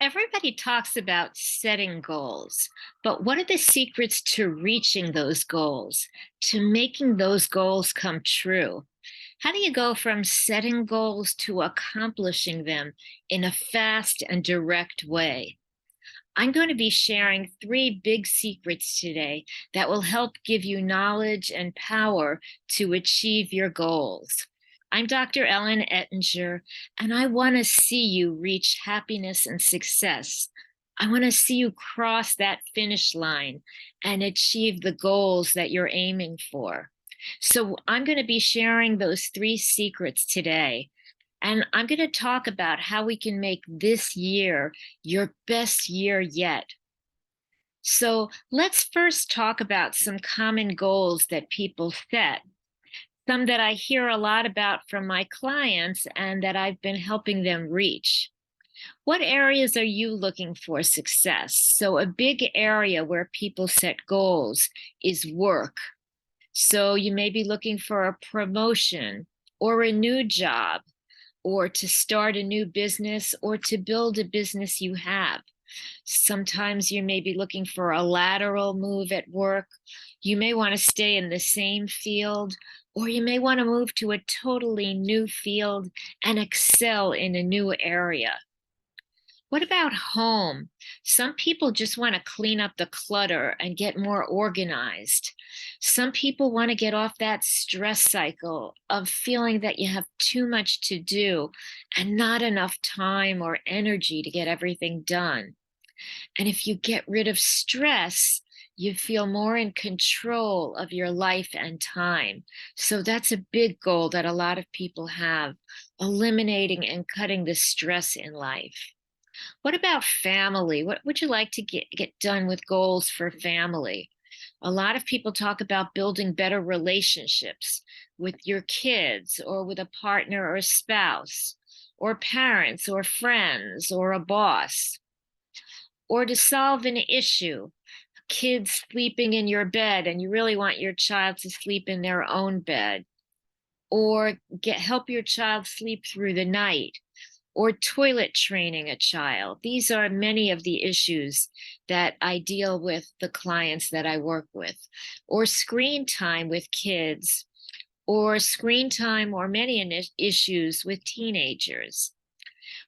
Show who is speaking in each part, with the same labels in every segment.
Speaker 1: Everybody talks about setting goals, but what are the secrets to reaching those goals, to making those goals come true? How do you go from setting goals to accomplishing them in a fast and direct way? I'm going to be sharing three big secrets today that will help give you knowledge and power to achieve your goals. I'm Dr. Ellen Ettinger, and I want to see you reach happiness and success. I want to see you cross that finish line and achieve the goals that you're aiming for. So, I'm going to be sharing those three secrets today. And I'm going to talk about how we can make this year your best year yet. So let's first talk about some common goals that people set, some that I hear a lot about from my clients and that I've been helping them reach. What areas are you looking for success? So, a big area where people set goals is work. So, you may be looking for a promotion or a new job, or to start a new business, or to build a business you have. Sometimes you may be looking for a lateral move at work. You may want to stay in the same field, or you may want to move to a totally new field and excel in a new area. What about home? Some people just want to clean up the clutter and get more organized. Some people want to get off that stress cycle of feeling that you have too much to do and not enough time or energy to get everything done. And if you get rid of stress, you feel more in control of your life and time. So that's a big goal that a lot of people have, eliminating and cutting the stress in life. What about family? What would you like to get done with goals for family? A lot of people talk about building better relationships with your kids or with a partner or a spouse or parents or friends or a boss, or to solve an issue. Kids sleeping in your bed and you really want your child to sleep in their own bed, or help your child sleep through the night, or toilet training a child. These are many of the issues that I deal with the clients that I work with, or screen time with kids, or screen time or many issues with teenagers.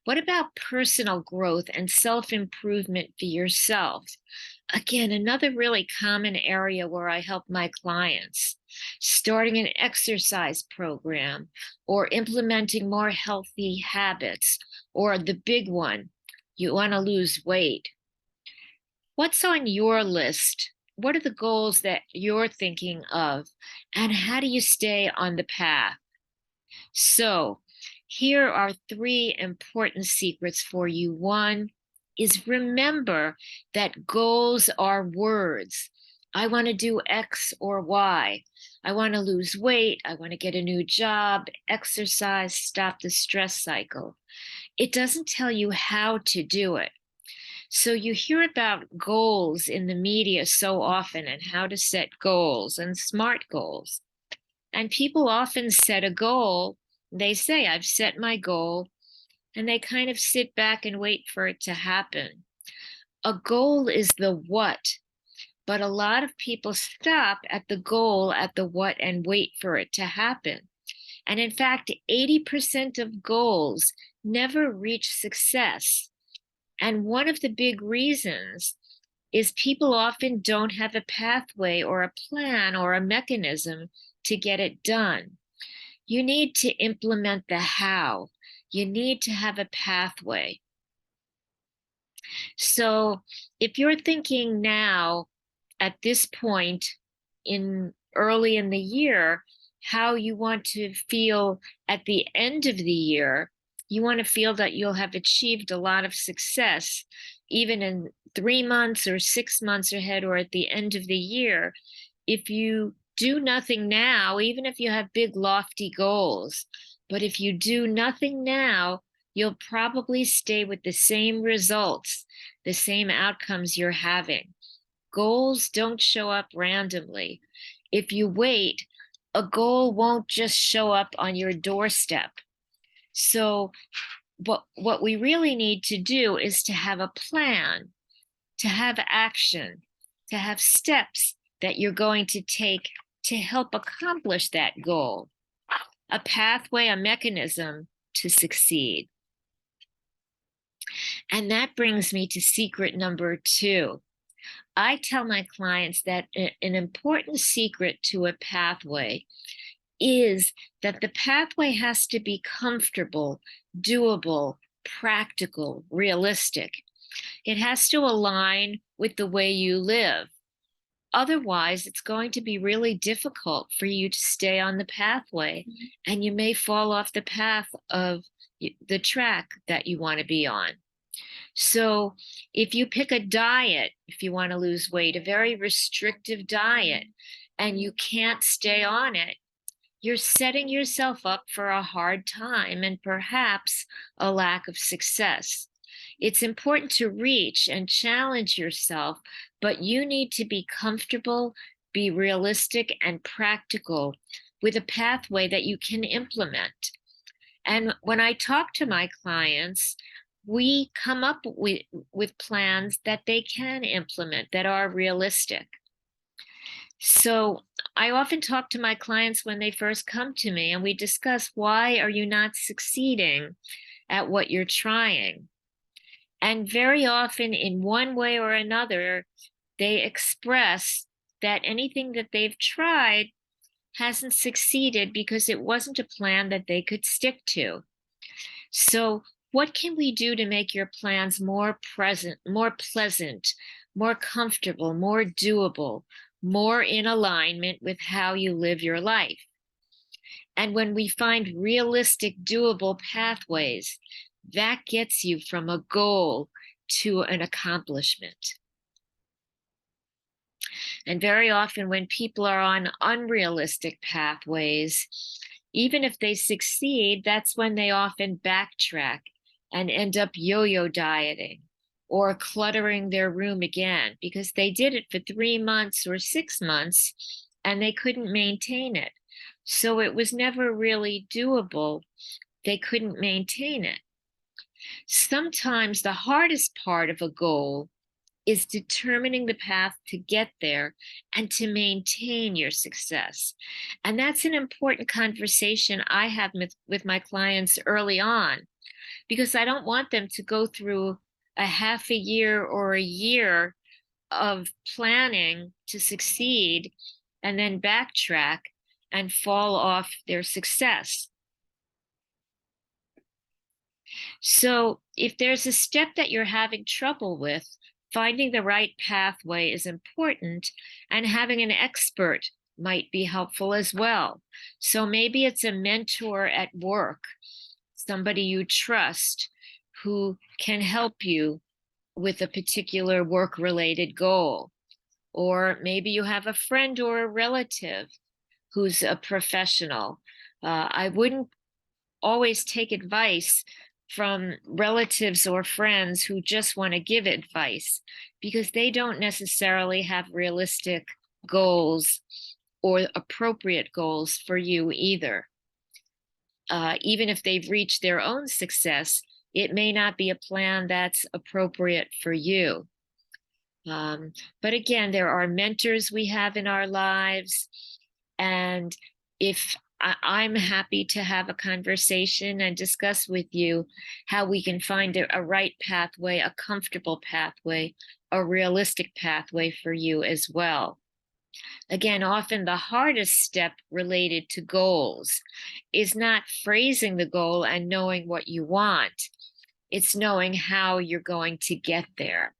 Speaker 1: What about personal growth and self improvement for yourself? Again, another really common area where I help my clients, starting an exercise program or implementing more healthy habits, or the big one, you want to lose weight. What's on your list? What are the goals that you're thinking of? And how do you stay on the path? So, here are three important secrets for you. One is remember that goals are words. I want to do X or Y. I want to lose weight. I want to get a new job, exercise, stop the stress cycle. It doesn't tell you how to do it. So you hear about goals in the media so often and how to set goals and SMART goals. And people often set a goal. They say, I've set my goal, and they kind of sit back and wait for it to happen. A goal is the what, but a lot of people stop at the goal, at the what, and wait for it to happen. And in fact, 80% of goals never reach success. And one of the big reasons is people often don't have a pathway or a plan or a mechanism to get it done. You need to implement the how. You need to have a pathway. So if you're thinking now at this point in early in the year, how you want to feel at the end of the year, you want to feel that you'll have achieved a lot of success, even in 3 months or 6 months ahead or at the end of the year. If you do nothing now, even if you have big, lofty goals, but if you do nothing now, you'll probably stay with the same results, the same outcomes you're having. Goals don't show up randomly. If you wait, a goal won't just show up on your doorstep. So what we really need to do is to have a plan, to have action, to have steps that you're going to take to help accomplish that goal, a pathway, a mechanism to succeed. And that brings me to secret number 2. I tell my clients that an important secret to a pathway is that the pathway has to be comfortable, doable, practical, realistic. It has to align with the way you live. Otherwise, it's going to be really difficult for you to stay on the pathway, and you may fall off the path of the track that you want to be on. So if you pick a diet, if you want to lose weight, a very restrictive diet, and you can't stay on it, you're setting yourself up for a hard time and perhaps a lack of success. It's important to reach and challenge yourself, but you need to be comfortable, be realistic and practical with a pathway that you can implement. And when I talk to my clients, we come up with plans that they can implement that are realistic. So I often talk to my clients when they first come to me, and we discuss, why are you not succeeding at what you're trying? And very often, in one way or another, they express that anything that they've tried hasn't succeeded because it wasn't a plan that they could stick to. So what can we do to make your plans more pleasant, more comfortable, more doable, more in alignment with how you live your life? And when we find realistic, doable pathways, that gets you from a goal to an accomplishment. And very often when people are on unrealistic pathways, even if they succeed, that's when they often backtrack and end up yo-yo dieting or cluttering their room again because they did it for 3 months or 6 months and they couldn't maintain it. So it was never really doable. They couldn't maintain it. Sometimes the hardest part of a goal is determining the path to get there and to maintain your success. And that's an important conversation I have with my clients early on, because I don't want them to go through a half a year or a year of planning to succeed and then backtrack and fall off their success. So if there's a step that you're having trouble with, finding the right pathway is important, and having an expert might be helpful as well. So maybe it's a mentor at work, somebody you trust who can help you with a particular work-related goal. Or maybe you have a friend or a relative who's a professional. I wouldn't always take advice from relatives or friends who just want to give advice, because they don't necessarily have realistic goals or appropriate goals for you either. Even if they've reached their own success, it may not be a plan that's appropriate for you. But again, there are mentors we have in our lives, and if I'm happy to have a conversation and discuss with you how we can find a right pathway, a comfortable pathway, a realistic pathway for you as well. Again, often the hardest step related to goals is not phrasing the goal and knowing what you want. It's knowing how you're going to get there.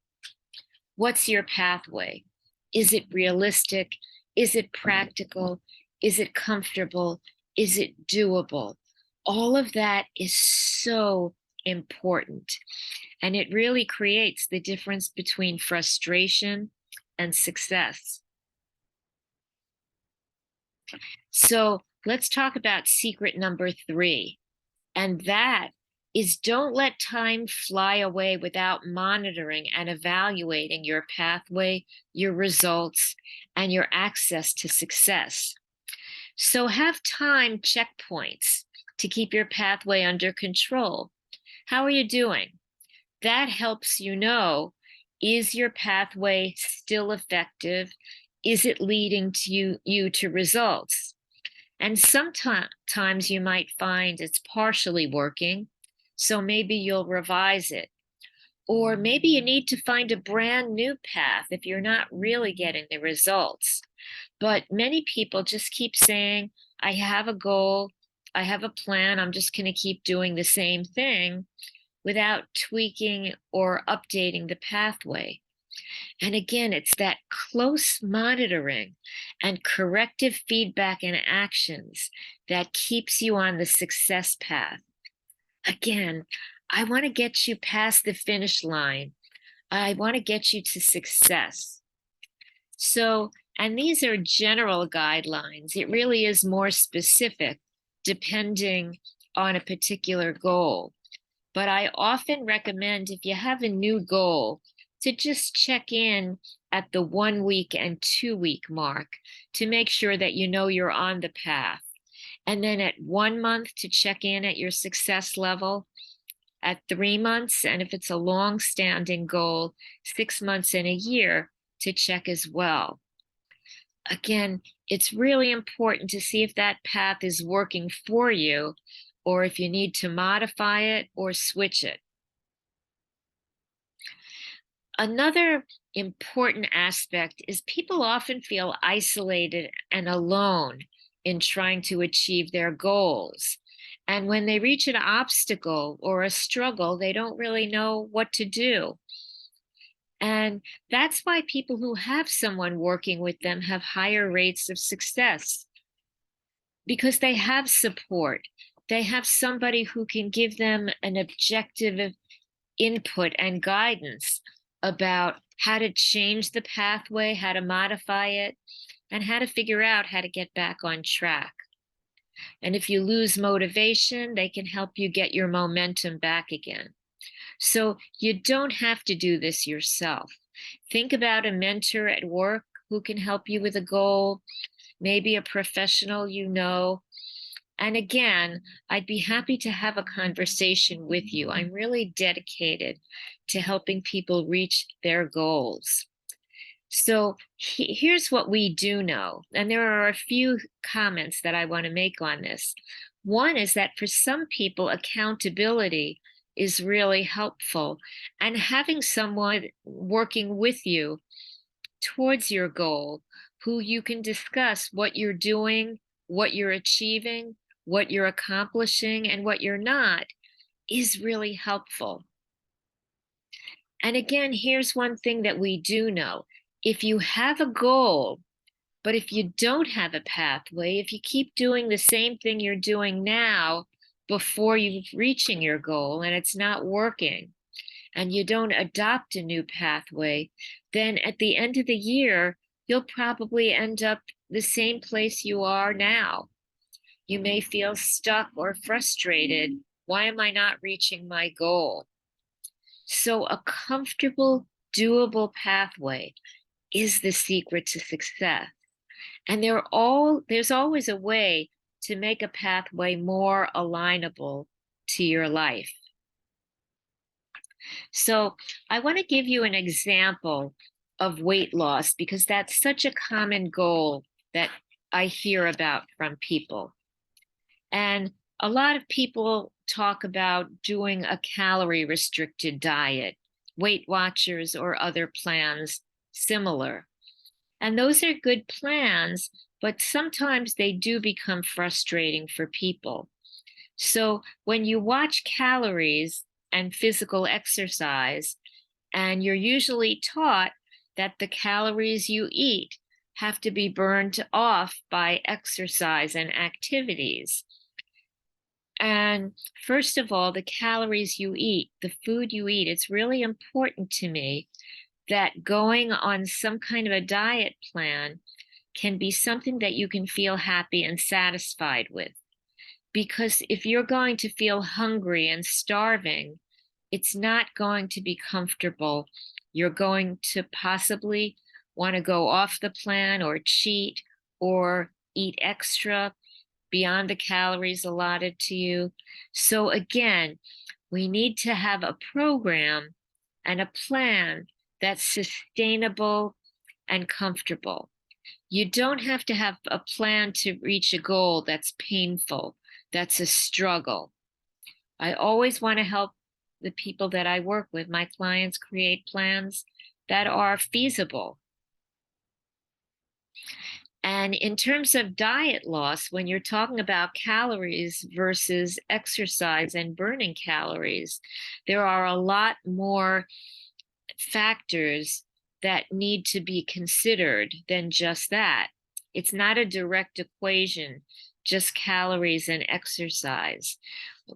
Speaker 1: What's your pathway? Is it realistic? Is it practical? Is it comfortable? Is it doable? All of that is so important. And it really creates the difference between frustration and success. So let's talk about secret number 3. And that is, don't let time fly away without monitoring and evaluating your pathway, your results, and your access to success. So have time checkpoints to keep your pathway under control. How are you doing? That helps you know, is your pathway still effective? Is it leading to you to results? And sometimes you might find it's partially working, so maybe you'll revise it. Or maybe you need to find a brand new path if you're not really getting the results. But many people just keep saying, I have a goal, I have a plan, I'm just going to keep doing the same thing without tweaking or updating the pathway. And again, it's that close monitoring and corrective feedback and actions that keeps you on the success path. Again, I want to get you past the finish line. I want to get you to success. So, and these are general guidelines. It really is more specific depending on a particular goal. But I often recommend, if you have a new goal, to just check in at the 1 week and 2 week mark to make sure that you know you're on the path. And then at 1 month to check in at your success level, at 3 months, and if it's a long-standing goal, 6 months and a year to check as well. Again, it's really important to see if that path is working for you or if you need to modify it or switch it. Another important aspect is people often feel isolated and alone in trying to achieve their goals. And when they reach an obstacle or a struggle, they don't really know what to do. And that's why people who have someone working with them have higher rates of success because they have support. They have somebody who can give them an objective input and guidance about how to change the pathway, how to modify it, and how to figure out how to get back on track. And if you lose motivation, they can help you get your momentum back again. So you don't have to do this yourself. Think about a mentor at work who can help you with a goal, maybe a professional you know. And again, I'd be happy to have a conversation with you. I'm really dedicated to helping people reach their goals. So here's what we do know. And there are a few comments that I want to make on this. One is that for some people, accountability is really helpful. And having someone working with you towards your goal, who you can discuss what you're doing, what you're achieving, what you're accomplishing, and what you're not, is really helpful. And again, here's one thing that we do know. If you have a goal, but if you don't have a pathway, if you keep doing the same thing you're doing now before you're reaching your goal and it's not working, and you don't adopt a new pathway, then at the end of the year, you'll probably end up the same place you are now. You may feel stuck or frustrated. Why am I not reaching my goal? So a comfortable, doable pathway is the secret to success. And there's always a way to make a pathway more alignable to your life. So I want to give you an example of weight loss because that's such a common goal that I hear about from people. And a lot of people talk about doing a calorie restricted diet, Weight Watchers or other plans similar. And those are good plans, but sometimes they do become frustrating for people. So when you watch calories and physical exercise, and you're usually taught that the calories you eat have to be burned off by exercise and activities. And first of all, the calories you eat, the food you eat, it's really important to me that going on some kind of a diet plan can be something that you can feel happy and satisfied with. Because if you're going to feel hungry and starving, it's not going to be comfortable. You're going to possibly want to go off the plan or cheat or eat extra beyond the calories allotted to you. So again, We need to have a program and a plan that's sustainable and comfortable. You don't have to have a plan to reach a goal that's painful, that's a struggle. I always want to help the people that I work with, my clients, create plans that are feasible. And in terms of diet loss, when you're talking about calories versus exercise and burning calories, there are a lot more factors that need to be considered than just that. It's not a direct equation, just calories and exercise.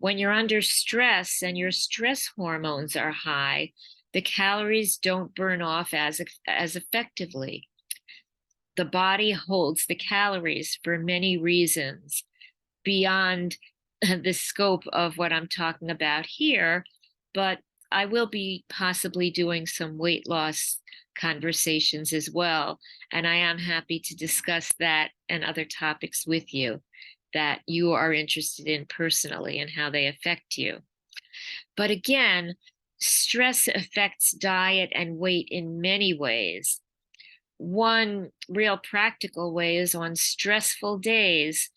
Speaker 1: When you're under stress and your stress hormones are high, the calories don't burn off as effectively. The body holds the calories for many reasons beyond the scope of what I'm talking about here, but I will be possibly doing some weight loss conversations as well. And I am happy to discuss that and other topics with you that you are interested in personally and how they affect you. But again, stress affects diet and weight in many ways. One real practical way is on stressful days,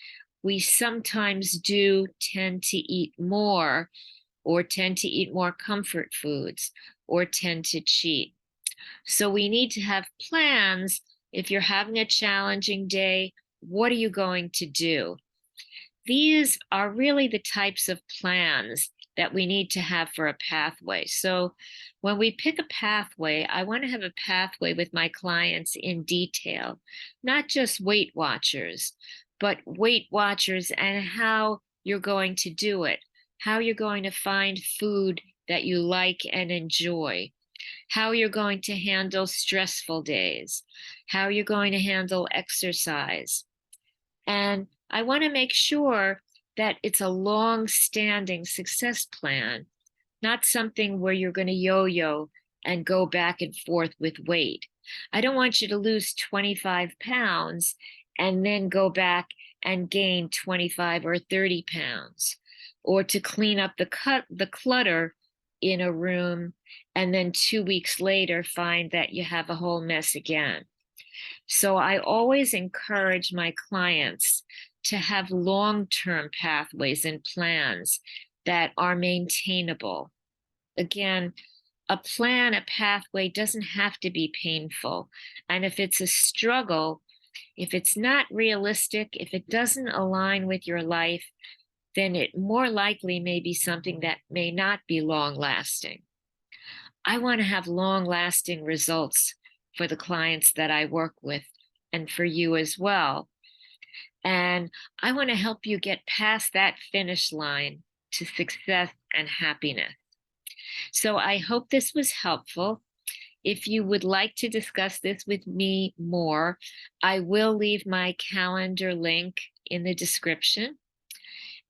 Speaker 1: we sometimes do tend to eat more or tend to eat more comfort foods or tend to cheat. So we need to have plans. If you're having a challenging day, what are you going to do? These are really the types of plans that we need to have for a pathway. So when we pick a pathway, I want to have a pathway with my clients in detail, not just Weight Watchers, but Weight Watchers and how you're going to do it, how you're going to find food that you like and enjoy, how you're going to handle stressful days, how you're going to handle exercise. And I want to make sure that it's a long-standing success plan, not something where you're going to yo-yo and go back and forth with weight. I don't want you to lose 25 pounds and then go back and gain 25 or 30 pounds, or to clean up the clutter in a room and then 2 weeks later find that you have a whole mess again. So I always encourage my clients to have long-term pathways and plans that are maintainable. Again, a plan, a pathway doesn't have to be painful. And if it's a struggle, if it's not realistic, if it doesn't align with your life, then it more likely may be something that may not be long-lasting. I want to have long-lasting results for the clients that I work with and for you as well. And I want to help you get past that finish line to success and happiness. So I hope this was helpful. If you would like to discuss this with me more, I will leave my calendar link in the description.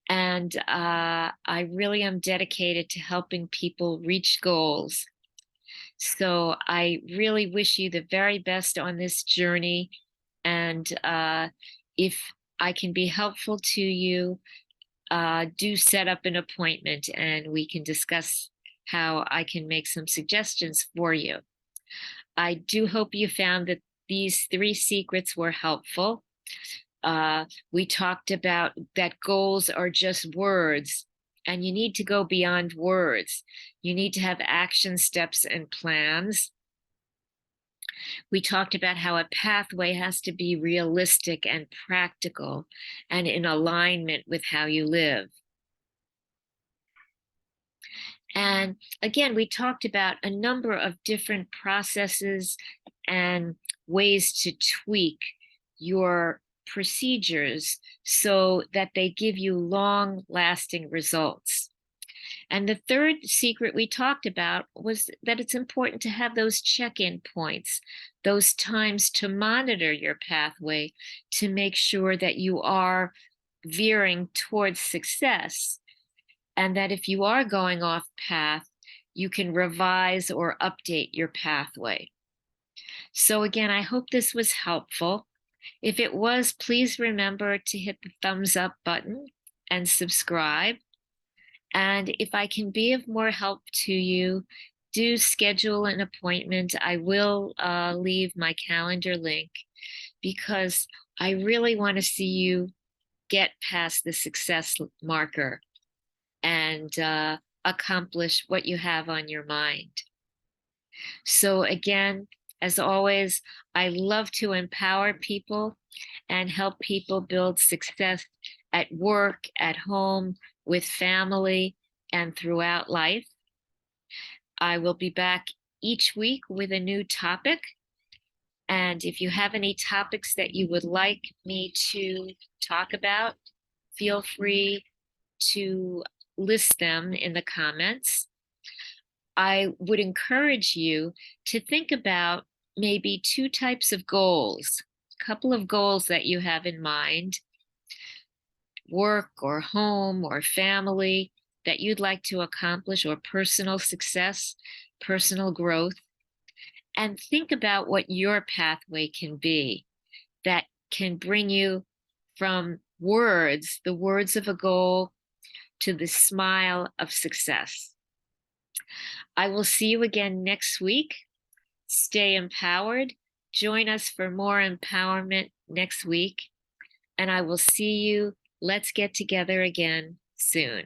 Speaker 1: And I really am dedicated to helping people reach goals. So I really wish you the very best on this journey. And if I can be helpful to you, do set up an appointment and we can discuss how I can make some suggestions for you. I do hope you found that these 3 secrets were helpful. We talked about that goals are just words, and you need to go beyond words. You need to have action steps and plans. We talked about how a pathway has to be realistic and practical and in alignment with how you live. And again, we talked about a number of different processes and ways to tweak your procedures so that they give you long-lasting results. And the third secret we talked about was that it's important to have those check-in points, those times to monitor your pathway to make sure that you are veering towards success, and that if you are going off path, you can revise or update your pathway. So again, I hope this was helpful. If it was, please remember to hit the thumbs up button and subscribe. And if I can be of more help to you, do schedule an appointment. I will leave my calendar link because I really want to see you get past the success marker and accomplish what you have on your mind. So, again, as always, I love to empower people and help people build success at work, at home, with family, and throughout life. I will be back each week with a new topic. And if you have any topics that you would like me to talk about, feel free to list them in the comments. I would encourage you to think about maybe two types of goals, a couple of goals that you have in mind, work or home or family that you'd like to accomplish, or personal success, personal growth, and think about what your pathway can be that can bring you from words, the words of a goal, to the smile of success. I will see you again next week. Stay empowered. Join us for more empowerment next week. And I will see you. Let's get together again soon.